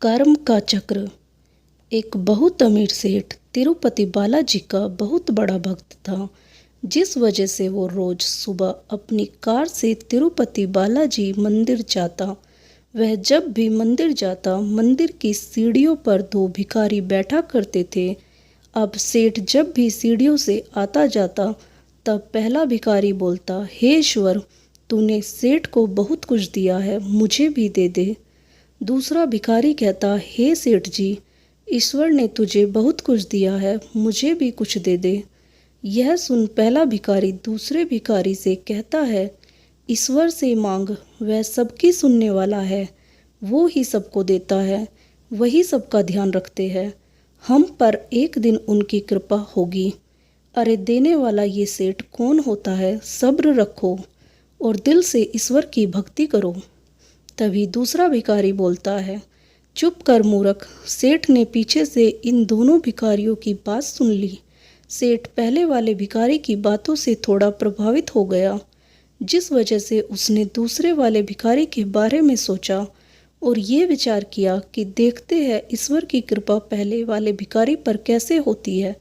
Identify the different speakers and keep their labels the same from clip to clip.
Speaker 1: कर्म का चक्र। एक बहुत अमीर सेठ तिरुपति बालाजी का बहुत बड़ा भक्त था, जिस वजह से वो रोज सुबह अपनी कार से तिरुपति बालाजी मंदिर जाता। वह जब भी मंदिर जाता, मंदिर की सीढ़ियों पर दो भिखारी बैठा करते थे। अब सेठ जब भी सीढ़ियों से आता जाता, तब पहला भिखारी बोलता, हे ईश्वर, तूने सेठ को बहुत कुछ दिया है, मुझे भी दे दे। दूसरा भिखारी कहता, हे सेठ जी, ईश्वर ने तुझे बहुत कुछ दिया है, मुझे भी कुछ दे दे। यह सुन पहला भिखारी दूसरे भिखारी से कहता है, ईश्वर से मांग, वह सबकी सुनने वाला है, वो ही सबको देता है, वही सबका ध्यान रखते हैं। हम पर एक दिन उनकी कृपा होगी। अरे देने वाला ये सेठ कौन होता है? सब्र रखो और दिल से ईश्वर की भक्ति करो। तभी दूसरा भिखारी बोलता है, चुप कर मूर्ख। सेठ ने पीछे से इन दोनों भिखारियों की बात सुन ली। सेठ पहले वाले भिखारी की बातों से थोड़ा प्रभावित हो गया, जिस वजह से उसने दूसरे वाले भिखारी के बारे में सोचा और ये विचार किया कि देखते हैं ईश्वर की कृपा पहले वाले भिखारी पर कैसे होती है।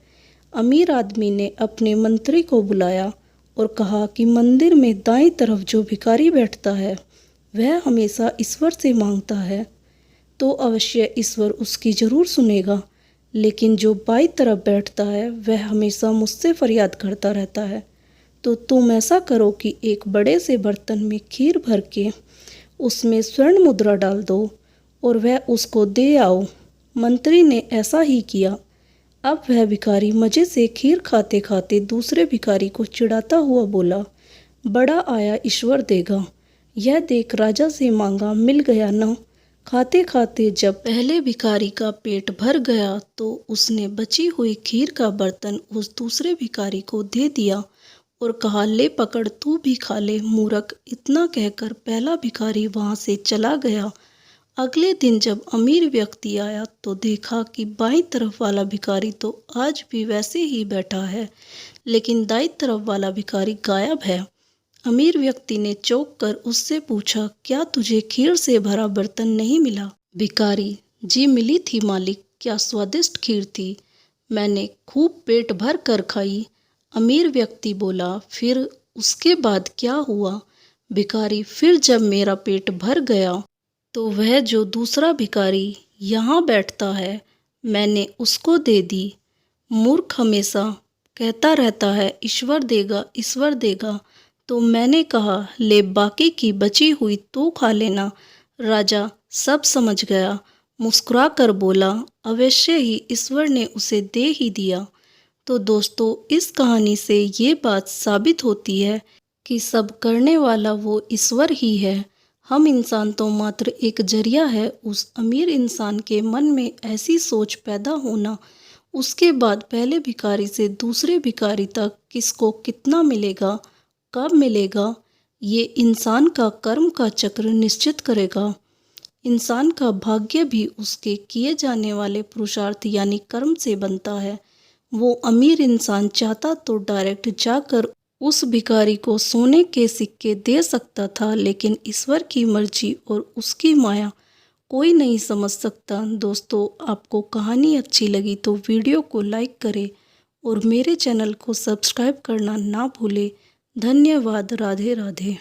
Speaker 1: अमीर आदमी ने अपने मंत्री को बुलाया और कहा कि मंदिर में दाईं तरफ जो भिखारी बैठता है, वह हमेशा ईश्वर से मांगता है, तो अवश्य ईश्वर उसकी जरूर सुनेगा। लेकिन जो बाईं तरफ बैठता है, वह हमेशा मुझसे फरियाद करता रहता है। तो तुम ऐसा करो कि एक बड़े से बर्तन में खीर भर के उसमें स्वर्ण मुद्रा डाल दो और वह उसको दे आओ। मंत्री ने ऐसा ही किया। अब वह भिखारी मज़े से खीर खाते खाते दूसरे भिखारी को चिढ़ाता हुआ बोला, बड़ा आया ईश्वर देगा, यह देख राजा से मांगा मिल गया न। खाते खाते जब पहले भिखारी का पेट भर गया, तो उसने बची हुई खीर का बर्तन उस दूसरे भिखारी को दे दिया और कहा, ले पकड़, तू भी खा ले मूर्ख। इतना कहकर पहला भिखारी वहां से चला गया। अगले दिन जब अमीर व्यक्ति आया, तो देखा कि बाईं तरफ वाला भिखारी तो आज भी वैसे ही बैठा है, लेकिन दाईं तरफ वाला भिखारी गायब है। अमीर व्यक्ति ने चौंक कर उससे पूछा, क्या तुझे खीर से भरा बर्तन नहीं मिला? भिखारी, जी मिली थी मालिक, क्या स्वादिष्ट खीर थी, मैंने खूब पेट भर कर खाई। अमीर व्यक्ति बोला, फिर उसके बाद क्या हुआ? भिखारी, फिर जब मेरा पेट भर गया, तो वह जो दूसरा भिखारी यहाँ बैठता है, मैंने उसको दे दी। मूर्ख हमेशा कहता रहता है, ईश्वर देगा, ईश्वर देगा, तो मैंने कहा, ले बाकी की बची हुई तो खा लेना। राजा सब समझ गया, मुस्कुरा कर बोला, अवश्य ही ईश्वर ने उसे दे ही दिया। तो दोस्तों, इस कहानी से ये बात साबित होती है कि सब करने वाला वो ईश्वर ही है। हम इंसान तो मात्र एक जरिया है। उस अमीर इंसान के मन में ऐसी सोच पैदा होना, उसके बाद पहले भिखारी से दूसरे भिखारी तक किसको कितना मिलेगा, कब मिलेगा, ये इंसान का कर्म का चक्र निश्चित करेगा। इंसान का भाग्य भी उसके किए जाने वाले पुरुषार्थ यानी कर्म से बनता है। वो अमीर इंसान चाहता तो डायरेक्ट जाकर उस भिखारी को सोने के सिक्के दे सकता था, लेकिन ईश्वर की मर्जी और उसकी माया कोई नहीं समझ सकता। दोस्तों, आपको कहानी अच्छी लगी तो वीडियो को लाइक करें और मेरे चैनल को सब्सक्राइब करना ना भूलें। धन्यवाद। राधे राधे।